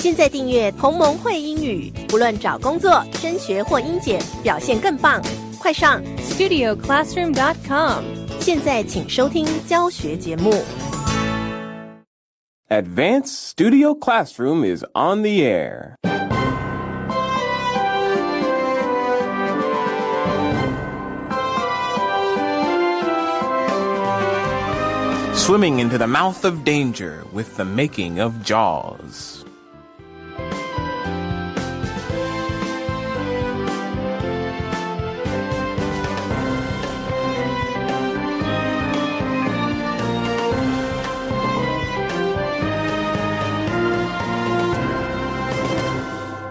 现在订阅同盟会英语，不论找工作、升学或英检，表现更棒。快上 StudioClassroom.com。现在请收听教学节目。Advanced Studio Classroom is on the air. Swimming into the mouth of danger with the making of Jaws.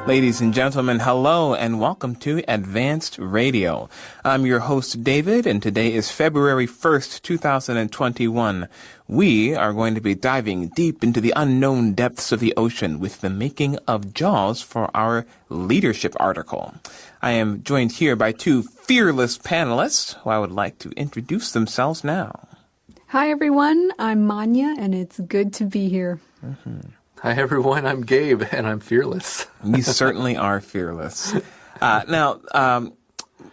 Ladies and gentlemen, hello and welcome to Advanced Radio. I'm your host, David, and today is February 1st, 2021. We are going to be diving deep into the unknown depths of the ocean with the making of Jaws for our leadership article. I am joined here by two fearless panelists who I would like to introduce themselves now. Hi, everyone. I'm Manya, and it's good to be here. Mm-hmm. Hi, everyone. I'm Gabe, and I'm fearless. You certainly are fearless. Now,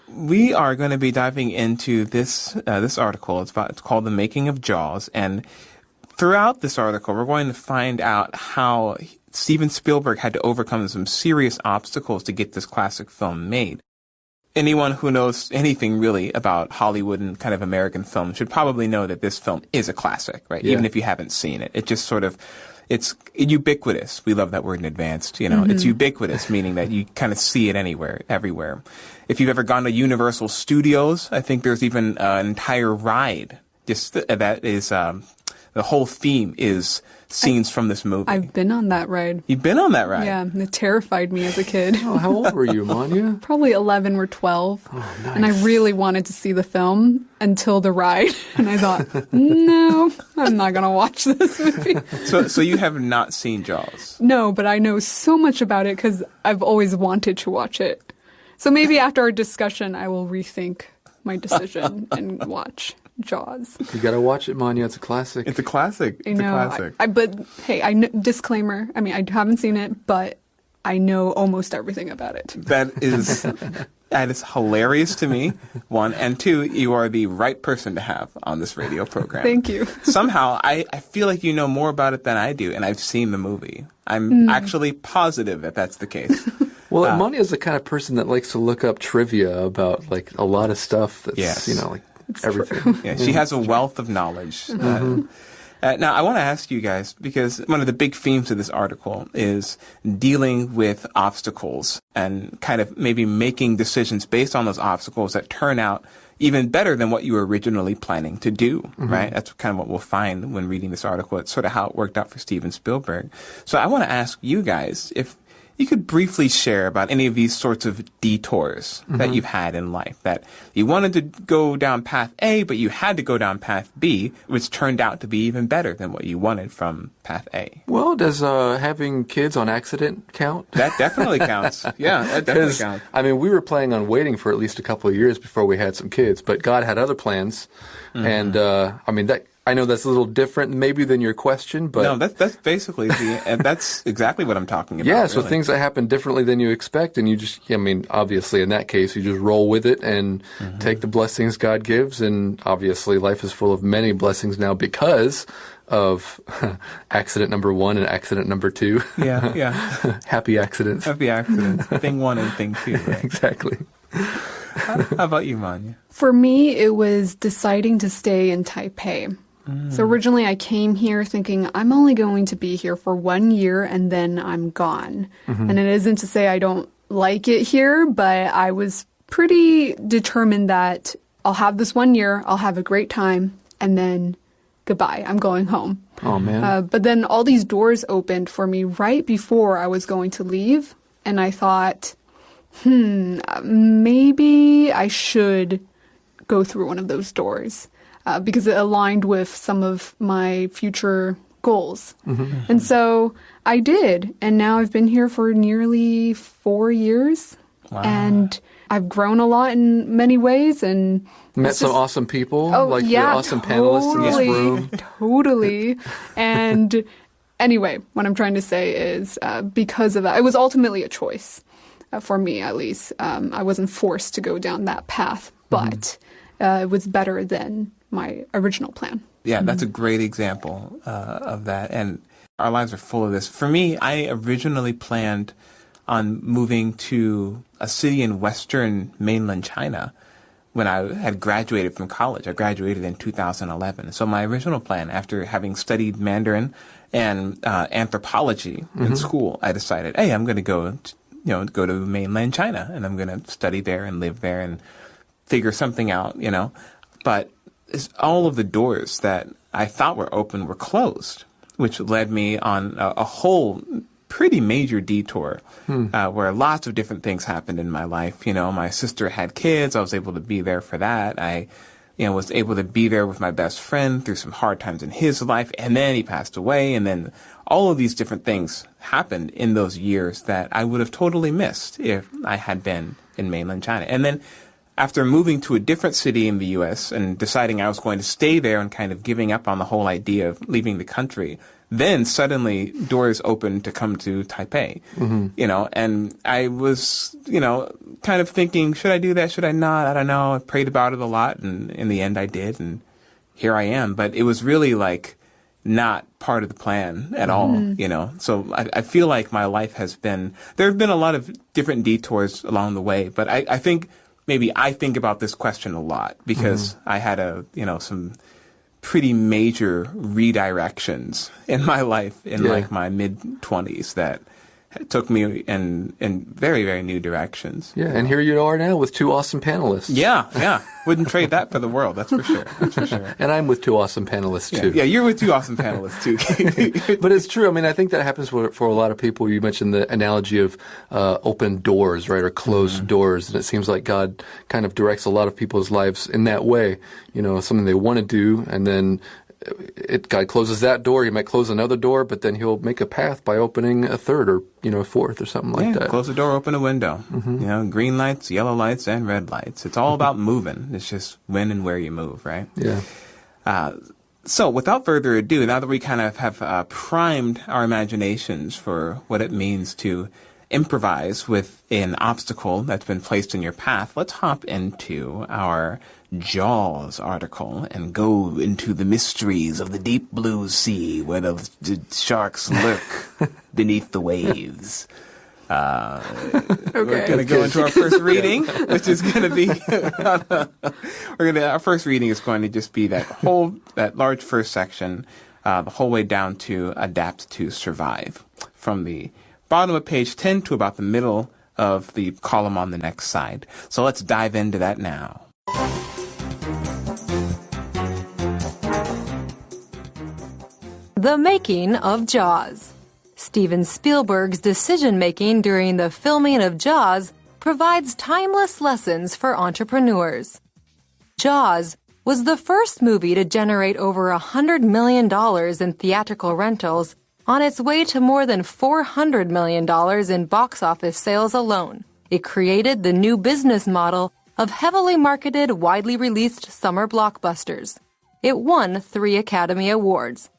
we are going to be diving into this article. It's called The Making of Jaws. And throughout this article, we're going to find out how Steven Spielberg had to overcome some serious obstacles to get this classic film made. Anyone who knows anything really about Hollywood and kind of American film should probably know that this film is a classic, right? Yeah. Even if you haven't seen it. It just sort of... It's ubiquitous. We love that word in advanced, you know. Mm-hmm. It's ubiquitous, meaning that you kind of see it everywhere. If you've ever gone to Universal Studios, I think there's even an entire ride that is, the whole theme is scenes from this movie. I've been on that ride. You've been on that ride? Yeah, it terrified me as a kid. Oh, how old were you, Manya? Probably 11 or 12. Oh, nice. And I really wanted to see the film until the ride. And I thought, no, I'm not going to watch this movie. So you have not seen Jaws? No, but I know so much about it because I've always wanted to watch it. So maybe after our discussion, I will rethink my decision and watch Jaws. You gotta watch it, Manya. It's a classic. It's a classic. I know. It's a classic. But hey, disclaimer. I mean, I haven't seen it, but I know almost everything about it. That is hilarious to me, one. And two, you are the right person to have on this radio program. Thank you. Somehow, I feel like you know more about it than I do, and I've seen the movie. I'm actually positive that that's the case. Well, Manya is the kind of person that likes to look up trivia about, like, a lot of stuff that's, yes. You know, like, everything. Yeah, she has a wealth of knowledge. Mm-hmm. Now, I want to ask you guys, because one of the big themes of this article is dealing with obstacles and kind of maybe making decisions based on those obstacles that turn out even better than what you were originally planning to do, right? That's kind of what we'll find when reading this article. It's sort of how it worked out for Steven Spielberg. So I want to ask you guys if you could briefly share about any of these sorts of detours that you've had in life, that you wanted to go down path A, but you had to go down path B, which turned out to be even better than what you wanted from path A. Well, does having kids on accident count? That definitely counts. Yeah, that definitely counts. I mean, we were planning on waiting for at least a couple of years before we had some kids, but God had other plans. And, I mean, I know that's a little different maybe than your question, but... No, that's basically and that's exactly what I'm talking about. Yeah, so really. Things that happen differently than you expect, and you just, I mean, obviously in that case, you just roll with it and take the blessings God gives, and obviously life is full of many blessings now because of accident number 1 and accident number 2. Yeah. Happy accidents. Happy accidents. Thing 1 and thing 2, right? Exactly. How about you, Manya? For me, it was deciding to stay in Taipei. So originally I came here thinking I'm only going to be here for 1 year and then I'm gone. And it isn't to say I don't like it here, but I was pretty determined that I'll have this 1 year, I'll have a great time, and then goodbye, I'm going home. Oh, man. But then all these doors opened for me right before I was going to leave, and I thought, maybe I should go through one of those doors. Because it aligned with some of my future goals. And so I did. And now I've been here for nearly 4 years. Wow. And I've grown a lot in many ways. And met some awesome people, the awesome panelists in this room. Totally. And Anyway, what I'm trying to say is because of that, it was ultimately a choice for me, at least. I wasn't forced to go down that path, but it was better than my original plan. Yeah, that's a great example of that. And our lives are full of this. For me, I originally planned on moving to a city in western mainland China when I had graduated from college. I graduated in 2011. So my original plan, after having studied Mandarin and anthropology in school, I decided, hey, I'm going to go to mainland China, and I'm going to study there and live there and figure something out, But all of the doors that I thought were open were closed, which led me on a whole pretty major detour where lots of different things happened in my life. My sister had kids. I was able to be there for that. I was able to be there with my best friend through some hard times in his life, and then he passed away, and then all of these different things happened in those years that I would have totally missed if I had been in mainland China. And then after moving to a different city in the U.S. and deciding I was going to stay there and kind of giving up on the whole idea of leaving the country, then suddenly doors opened to come to Taipei, and I was, kind of thinking, should I do that? Should I not? I don't know. I prayed about it a lot, and in the end I did, and here I am. But it was really not part of the plan at all, So I feel like my life there have been a lot of different detours along the way, but I think maybe I think about this question a lot because I had some pretty major redirections in my life in my mid-20s that took me in very, very new directions. Yeah, and here you are now with two awesome panelists. Yeah. Wouldn't trade that for the world, that's for sure. And I'm with two awesome panelists, too. Yeah, you're with two awesome panelists, too. But it's true. I mean, I think that happens for a lot of people. You mentioned the analogy of open doors, right, or closed doors. And it seems like God kind of directs a lot of people's lives in that way. Something they want to do, and then God closes that door. He might close another door, but then he'll make a path by opening a third or a fourth or something like that. Close the door, open a window. Green lights, yellow lights, and red lights. It's all about moving. It's just when and where you move, right? Yeah. So without further ado, now that we kind of have primed our imaginations for what it means to improvise with an obstacle that's been placed in your path, let's hop into our Jaws article and go into the mysteries of the deep blue sea where the sharks lurk beneath the waves. We're going to go into our first reading, which is going to be our first reading is going to just be that large first section, the whole way down to adapt to survive, from the bottom of page 10 to about the middle of the column on the next side. So let's dive into that now. The making of Jaws. Steven Spielberg's decision-making during the filming of Jaws provides timeless lessons for entrepreneurs. Jaws was the first movie to generate over $100 million in theatrical rentals on its way to more than $400 million in box office sales alone. It created the new business model of heavily marketed, widely released summer blockbusters. It won 3 Academy Awards.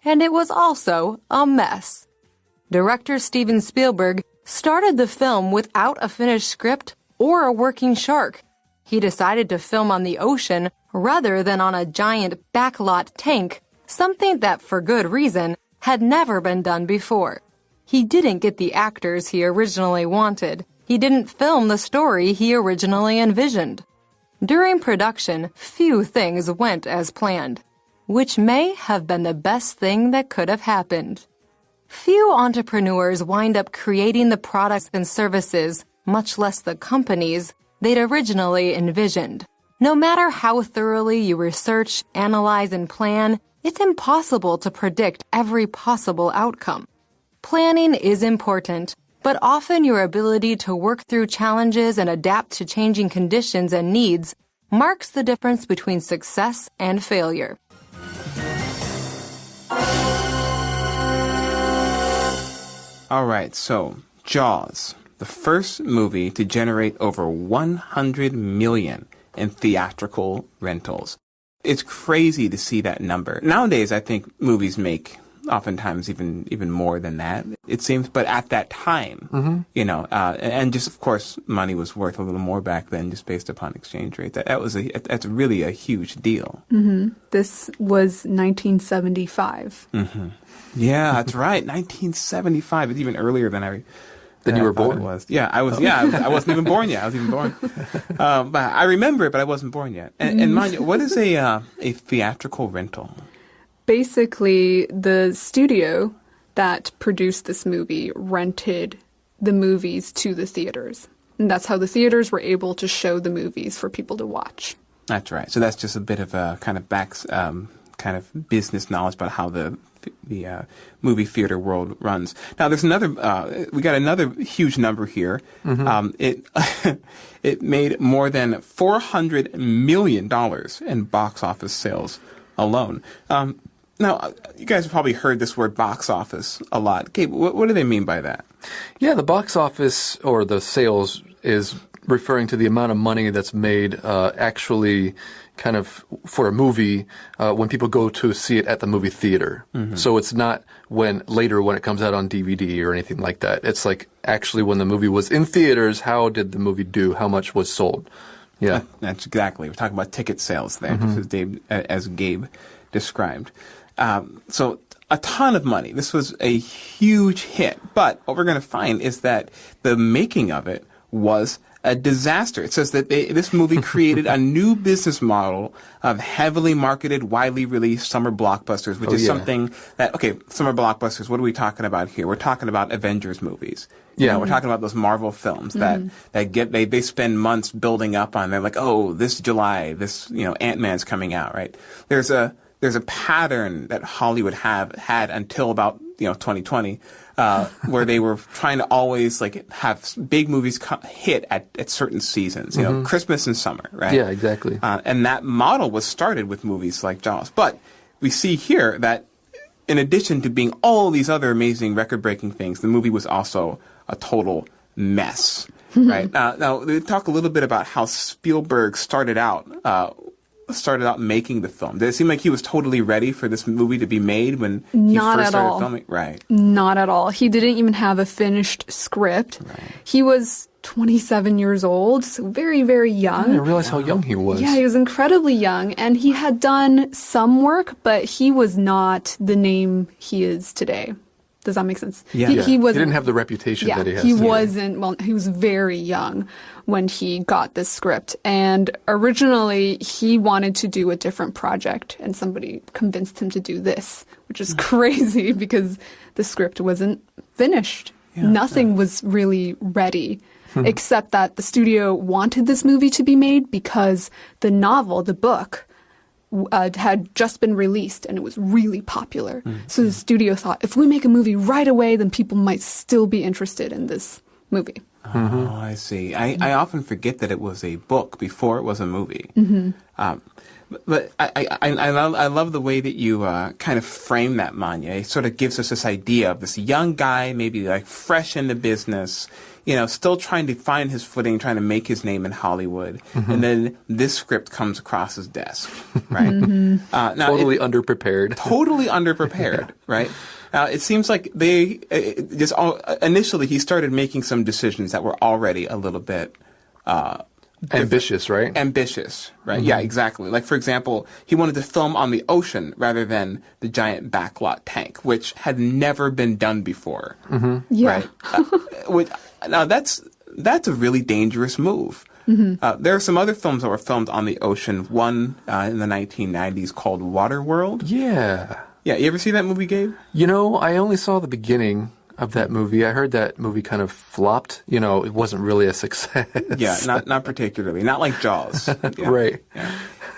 And it was also a mess. Director Steven Spielberg started the film without a finished script or a working shark. He decided to film on the ocean rather than on a giant backlot tank, something that, for good reason, had never been done before. He didn't get the actors he originally wanted. He didn't film the story he originally envisioned. During production, few things went as planned, which may have been the best thing that could have happened. Few entrepreneurs wind up creating the products and services, much less the companies, they'd originally envisioned. No matter how thoroughly you research, analyze, and plan, it's impossible to predict every possible outcome. Planning is important, but often your ability to work through challenges and adapt to changing conditions and needs marks the difference between success and failure. All right, so Jaws, the first movie to generate over 100 million in theatrical rentals. It's crazy to see that number. Nowadays, I think movies make oftentimes even more than that, it seems. But at that time, and just of course, money was worth a little more back then, just based upon exchange rate. That's really a huge deal. This was 1975. Yeah, that's right, 1975. It's even earlier than Then you were thought born. It was. Yeah, I was. Yeah, I wasn't even born yet. I was even born. But I remember it, but I wasn't born yet. And mind you, what is a theatrical rental? Basically, the studio that produced this movie rented the movies to the theaters. And that's how the theaters were able to show the movies for people to watch. That's right. So that's just a bit of a kind of kind of business knowledge about how the movie theater world runs. Now, there's we got another huge number here. It made more than $400 million in box office sales alone. Now, you guys have probably heard this word box office a lot. Gabe, what do they mean by that? Yeah, the box office or the sales is referring to the amount of money that's made actually kind of for a movie when people go to see it at the movie theater. So it's not when it comes out on DVD or anything like that. It's like actually when the movie was in theaters, how did the movie do? How much was sold? Yeah. That's exactly. We're talking about ticket sales there, as Gabe described. So a ton of money. This was a huge hit. But what we're going to find is that the making of it was a disaster. It says that this movie created a new business model of heavily marketed, widely released summer blockbusters, which is something that, summer blockbusters, what are we talking about here? We're talking about Avengers movies. Yeah, we're talking about those Marvel films that they spend months building up on. They're like, oh, this July, this, Ant-Man's coming out, right? There's a pattern that Hollywood had until about 2020, where they were trying to always have big movies hit at certain seasons, Christmas and summer, right? Yeah, exactly. And that model was started with movies like Jaws. But we see here that in addition to being all these other amazing record-breaking things, the movie was also a total mess, right? Now, we talk a little bit about how Spielberg started out making the film. Did it seem like he was totally ready for this movie to be made when he first started filming? Right. Not at all. He didn't even have a finished script. Right. He was 27 years old, so very, very young. I didn't realize how young he was. Yeah, he was incredibly young, and he had done some work, but he was not the name he is today. Does that make sense? Yeah. He didn't have the reputation that he has he today. wasn't. Well, he was very young when he got this script. And originally, he wanted to do a different project, and somebody convinced him to do this, which is crazy because the script wasn't finished. Yeah, Nothing was really ready, except that the studio wanted this movie to be made because the novel, the book, had just been released and it was really popular. So the studio thought, if we make a movie right away, then people might still be interested in this movie. Oh, I see. I often forget that it was a book before it was a movie. But I love the way that you kind of frame that, Manya. It sort of gives us this idea of this young guy, maybe fresh in the business, still trying to find his footing, trying to make his name in Hollywood. And then this script comes across his desk, right? Now totally underprepared. Totally underprepared, right? Now, it seems like initially he started making some decisions that were already a little bit ambitious, right? Ambitious, right? Yeah, exactly. Like, for example, he wanted to film on the ocean rather than the giant backlot tank, which had never been done before. Yeah. Right? Now, that's a really dangerous move. There are some other films that were filmed on the ocean. One in the 1990s called Waterworld. Yeah. Yeah, you ever see that movie, Gabe? I only saw the beginning of that movie. I heard that movie kind of flopped. It wasn't really a success. Yeah, not particularly. Not like Jaws. Yeah. Right. Yeah.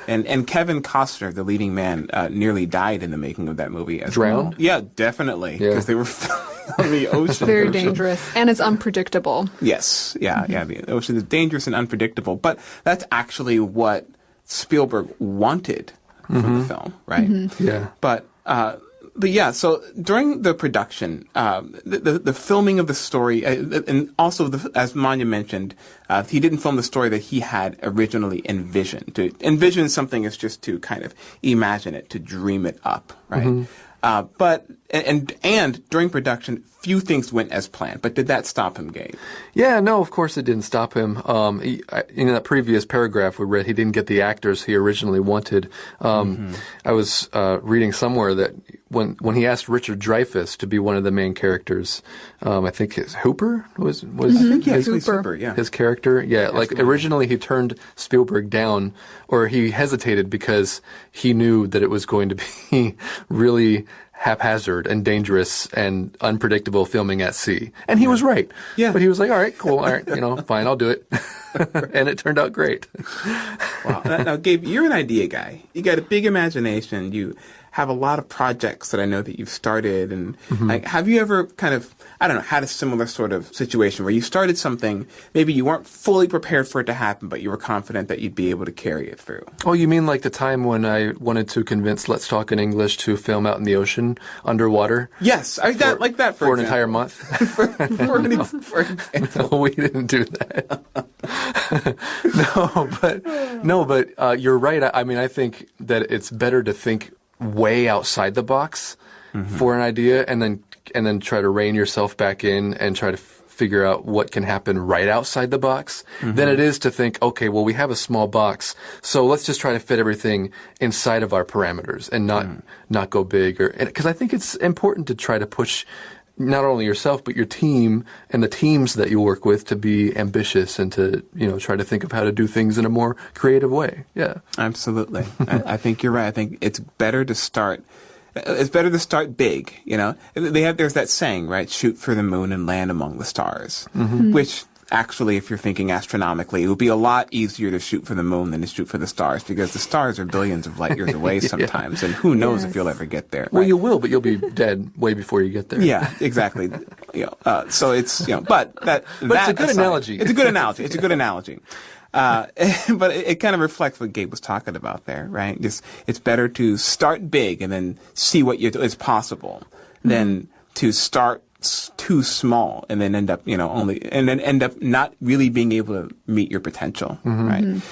And Kevin Costner, the leading man, nearly died in the making of that movie as Drowned? well. Yeah, definitely. Because they were filming on the ocean. Very dangerous. And it's unpredictable. Yes. Yeah. The ocean is dangerous and unpredictable. But that's actually what Spielberg wanted from the film, right? Yeah. But yeah, so during the production, the filming of the story, and also, as Manya mentioned, he didn't film the story that he had originally envisioned. To envision something is just to kind of imagine it, to dream it up, right? But during production, few things went as planned. But did that stop him, Gabe? Yeah, no, of course it didn't stop him. In that previous paragraph we read, he didn't get the actors he originally wanted. I was reading somewhere that when he asked Richard Dreyfuss to be one of the main characters, I think Hooper was I think Hooper. Yeah. his character. Yeah, like originally he turned Spielberg down, or he hesitated because he knew that it was going to be really haphazard and dangerous and unpredictable filming at sea. And he was right. Yeah. But he was like, all right, cool. All right, fine, I'll do it. And it turned out great. Wow. Now, Gabe, you're an idea guy. You got a big imagination. You have a lot of projects that I know that you've started. And like, have you ever kind of, I don't know, had a similar sort of situation where you started something, maybe you weren't fully prepared for it to happen, but you were confident that you'd be able to carry it through? Oh, you mean like the time when I wanted to convince Let's Talk in English to film out in the ocean underwater? Yes, I like that for an entire month. for example. We didn't do that. No, but you're right. I mean, I think that it's better to think way outside the box for an idea, and then try to rein yourself back in and try to figure out what can happen right outside the box than it is to think, okay, well, we have a small box, so let's just try to fit everything inside of our parameters and not go big. Because I think it's important to try to push not only yourself but your team and the teams that you work with to be ambitious and to try to think of how to do things in a more creative way. Yeah, absolutely. I think you're right. I think it's better to start. It's better to start big. There's that saying, right? Shoot for the moon and land among the stars. Which actually, if you're thinking astronomically, it would be a lot easier to shoot for the moon than to shoot for the stars, because the stars are billions of light years away sometimes, and who knows if you'll ever get there. Well, right? you will, but you'll be dead way before you get there. Yeah, exactly. So it's but it's a good analogy. It's a good analogy. It's a good analogy. But it kind of reflects what Gabe was talking about there, right? It's better to start big and then see what is possible than to start too small and then end up not really being able to meet your potential, right?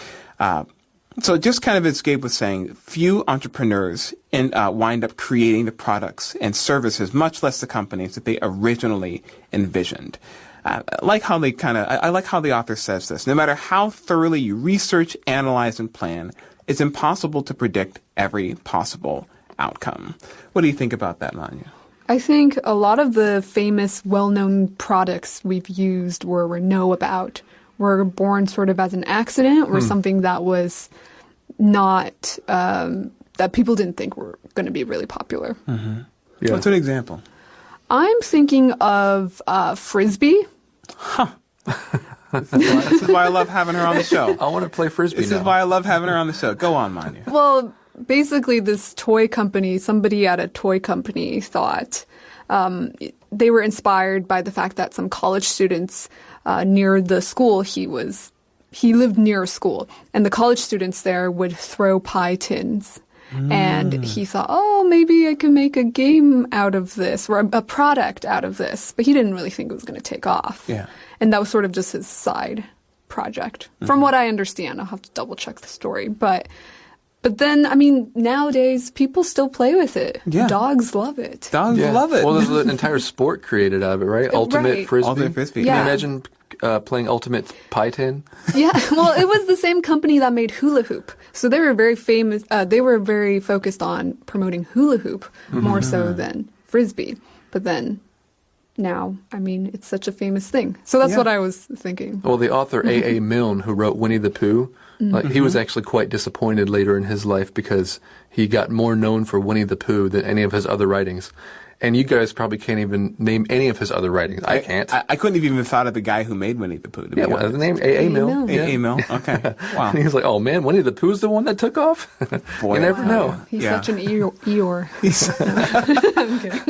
So just kind of as Gabe was saying, few entrepreneurs wind up creating the products and services, much less the companies that they originally envisioned. I like how the author says this. No matter how thoroughly you research, analyze, and plan, it's impossible to predict every possible outcome. What do you think about that, Manya? I think a lot of the famous, well-known products we've used or we know about were born sort of as an accident or something that was not, that people didn't think were going to be really popular. Yeah. What's an example? I'm thinking of Frisbee. This is why I love having her on the show. I want to play Frisbee This now. is why I love having her on the show. Go on, Manya. Well, basically this toy company, somebody at a toy company thought they were inspired by the fact that some college students near the school he lived near a school, and the college students there would throw pie tins. And he thought, oh, maybe I can make a game out of this or a product out of this. But he didn't really think it was going to take off. Yeah. And that was sort of just his side project. From what I understand, I'll have to double check the story. But then, I mean, nowadays, people still play with it. Yeah. Dogs love it. Dogs love it. Well, there's an entire sport created out of it, right? Ultimate Right. Frisbee. Ultimate Frisbee. Can you Yeah. imagine playing Ultimate Pie Tin? Yeah, well, it was the same company that made hula hoop. So they were very famous. They were very focused on promoting hula hoop more so than Frisbee. But then now, I mean, it's such a famous thing. So that's what I was thinking. Well, the author A.A. Milne, who wrote Winnie the Pooh, he was actually quite disappointed later in his life because he got more known for Winnie the Pooh than any of his other writings. And you guys probably can't even name any of his other writings. I can't. I couldn't have even thought of the guy who made Winnie the Pooh. To Yeah, be what's honest. the name? A.A. Milne. Milne. Yeah. A. Milne. Okay. Wow. And he was like, oh man, Winnie the Pooh's the one that took off? Boy, You never know. He's Yeah. such an Eeyore. I'm kidding.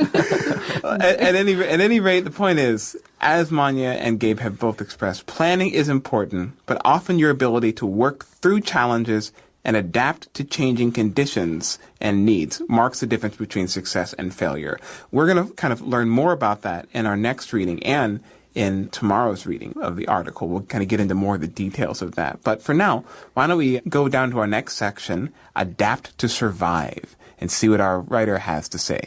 At any rate, the point is, as Manya and Gabe have both expressed, planning is important, but often your ability to work through challenges and adapt to changing conditions and needs marks the difference between success and failure. We're going to kind of learn more about that in our next reading and in tomorrow's reading of the article. We'll kind of get into more of the details of that. But for now, why don't we go down to our next section, Adapt to Survive. and see what our writer has to say.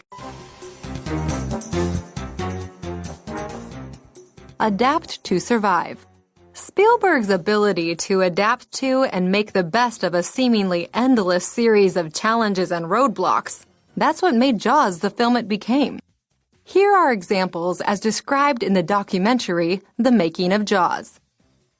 Adapt to survive. Spielberg's ability to adapt to and make the best of a seemingly endless series of challenges and roadblocks, that's what made Jaws the film it became. Here are examples as described in the documentary The Making of Jaws.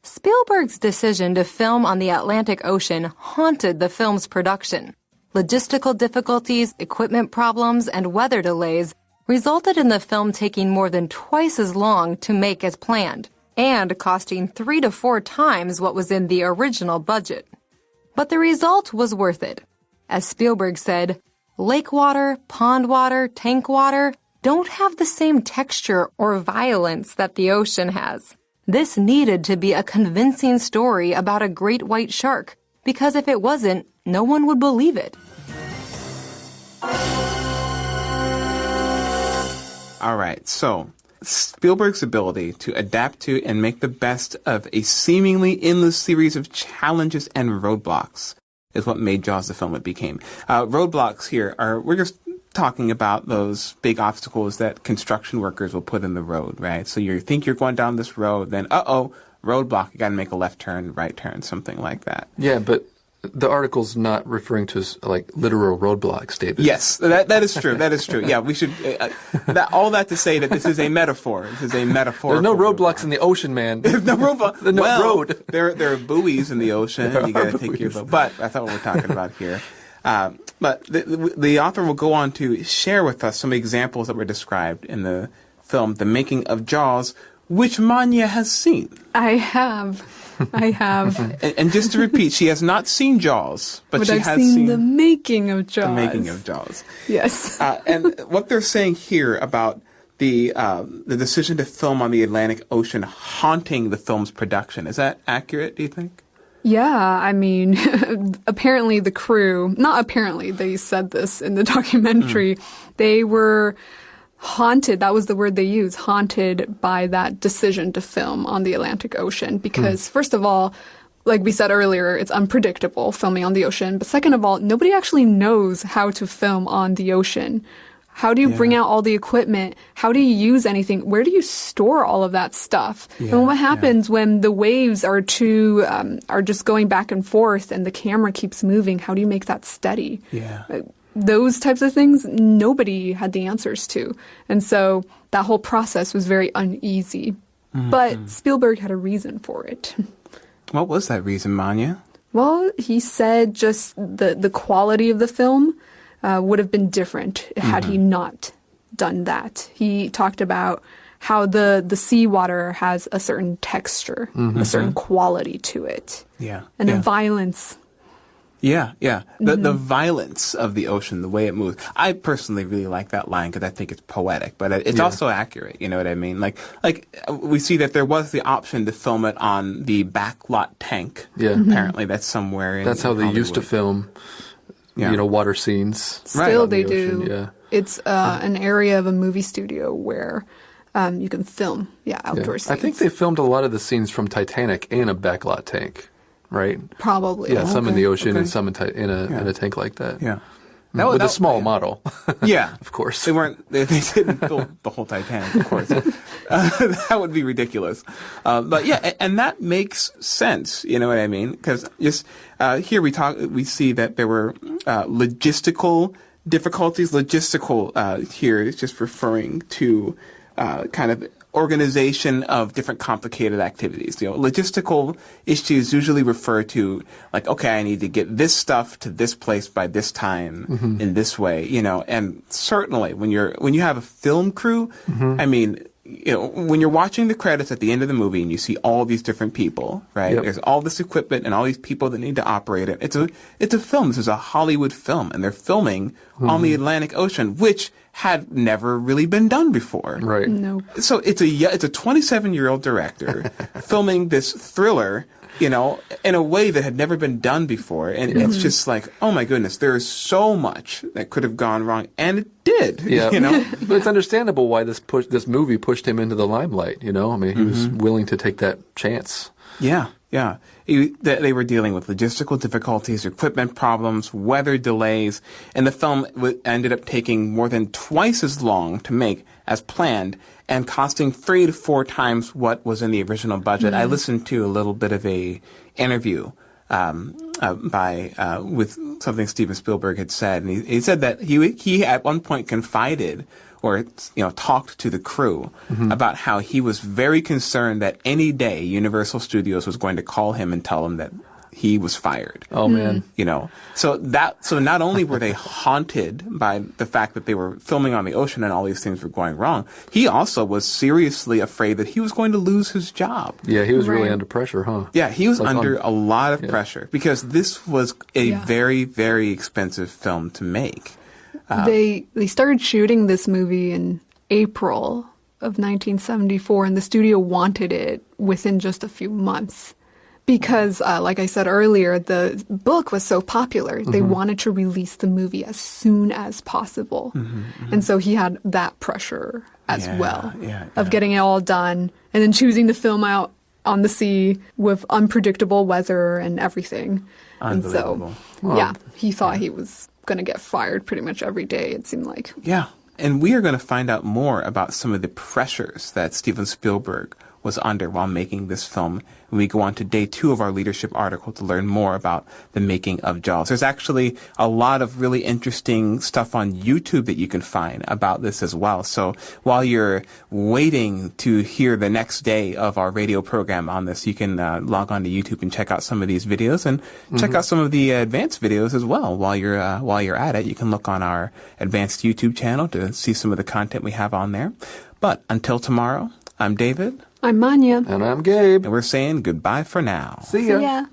Spielberg's decision to film on the Atlantic Ocean haunted the film's production. Logistical difficulties, equipment problems, and weather delays resulted in the film taking more than twice as long to make as planned, and costing 3 to 4 times what was in the original budget. But the result was worth it. As Spielberg said, lake water, pond water, tank water don't have the same texture or violence that the ocean has. This needed to be a convincing story about a great white shark, because if it wasn't, no one would believe it. All right, so Spielberg's ability to adapt to and make the best of a seemingly endless series of challenges and roadblocks is what made Jaws the film it became. Roadblocks here we're just talking about those big obstacles that construction workers will put in the road, right? So you think you're going down this road, then roadblock, you got to make a left turn, right turn, something like that. Yeah, but the article's not referring to like literal roadblocks, David. Yes, that is true. That is true. Yeah, we should. All that to say that this is a metaphor. This is a metaphor. There's no roadblocks in the ocean, man. There's no roadblock. There's no road. There are buoys in the ocean. You got to take your boat. But that's not what we're talking about here. But the author will go on to share with us some examples that were described in the film, The Making of Jaws, which Manya has seen. I have. And just to repeat, she has not seen Jaws, but she I've has seen The Making of Jaws. The Making of Jaws. Yes. And what they're saying here about the decision to film on the Atlantic Ocean haunting the film's production, is that accurate, do you think? Yeah, I mean, apparently the crew, not apparently, they said this in the documentary, they were haunted, that was the word they used, haunted by that decision to film on the Atlantic Ocean because, first of all, like we said earlier, it's unpredictable filming on the ocean. But second of all, nobody actually knows how to film on the ocean. How do you bring out all the equipment? How do you use anything? Where do you store all of that stuff? And what happens when the waves are just going back and forth and the camera keeps moving? How do you make that steady? Those types of things, nobody had the answers to. And so that whole process was very uneasy. But Spielberg had a reason for it. What was that reason, Manya? Well, he said just the quality of the film would have been different had he not done that. He talked about how the seawater has a certain texture, a certain quality to it. And a violence. The violence of the ocean, the way it moves. I personally really like that line because I think it's poetic, but it's also accurate. You know what I mean? Like we see that there was the option to film it on the backlot tank. Apparently that's somewhere in That's how they Hollywood. used to film, water scenes. Still on they the do. ocean, It's an area of a movie studio where you can film outdoor scenes. I think they filmed a lot of the scenes from Titanic in a backlot tank. Right? Probably. Yeah, some in the ocean and some in a tank like that. With a small model. Of course. They didn't build the whole Titanic, of course. That would be ridiculous. But and that makes sense, you know what I mean? Because just here we see that there were logistical difficulties. Here is just referring to kind of organization of different complicated activities. Logistical issues usually refer to like, okay, I need to get this stuff to this place by this time in this way, and certainly when you have a film crew, I mean, when you're watching the credits at the end of the movie and you see all these different people, right? There's all this equipment and all these people that need to operate it. It's a film. This is a Hollywood film, and they're filming on the Atlantic Ocean, which had never really been done before. Right. No. So it's a 27-year-old director filming this thriller, in a way that had never been done before. And it's just like, oh my goodness, there is so much that could have gone wrong. And it did, But it's understandable why this movie pushed him into the limelight, I mean, he was willing to take that chance. Yeah. They were dealing with logistical difficulties, equipment problems, weather delays, and the film ended up taking more than twice as long to make as planned and costing 3 to 4 times what was in the original budget. I listened to a little bit of a interview with something Steven Spielberg had said, and he said that he at one point confided or talked to the crew about how he was very concerned that any day Universal Studios was going to call him and tell him that he was fired. Oh man. So not only were they haunted by the fact that they were filming on the ocean and all these things were going wrong, he also was seriously afraid that he was going to lose his job. Yeah, he was really Right. under pressure, huh? Yeah, he was Like under on- a lot of pressure because this was a Yeah. very, very expensive film to make. They started shooting this movie in April of 1974, and the studio wanted it within just a few months because, like I said earlier, the book was so popular. They wanted to release the movie as soon as possible, and so he had that pressure as well of getting it all done and then choosing to film out on the sea with unpredictable weather and everything. And so, Unbelievable. yeah, he thought he was going to get fired pretty much every day, it seemed like. Yeah. And we are going to find out more about some of the pressures that Steven Spielberg was under while making this film. And we go on to day 2 of our leadership article to learn more about the making of Jaws. There's actually a lot of really interesting stuff on YouTube that you can find about this as well. So while you're waiting to hear the next day of our radio program on this, you can log on to YouTube and check out some of these videos and check out some of the advanced videos as well. While you're at it, you can look on our advanced YouTube channel to see some of the content we have on there. But until tomorrow, I'm David. I'm Manya. And I'm Gabe. And we're saying goodbye for now. See ya. Yeah.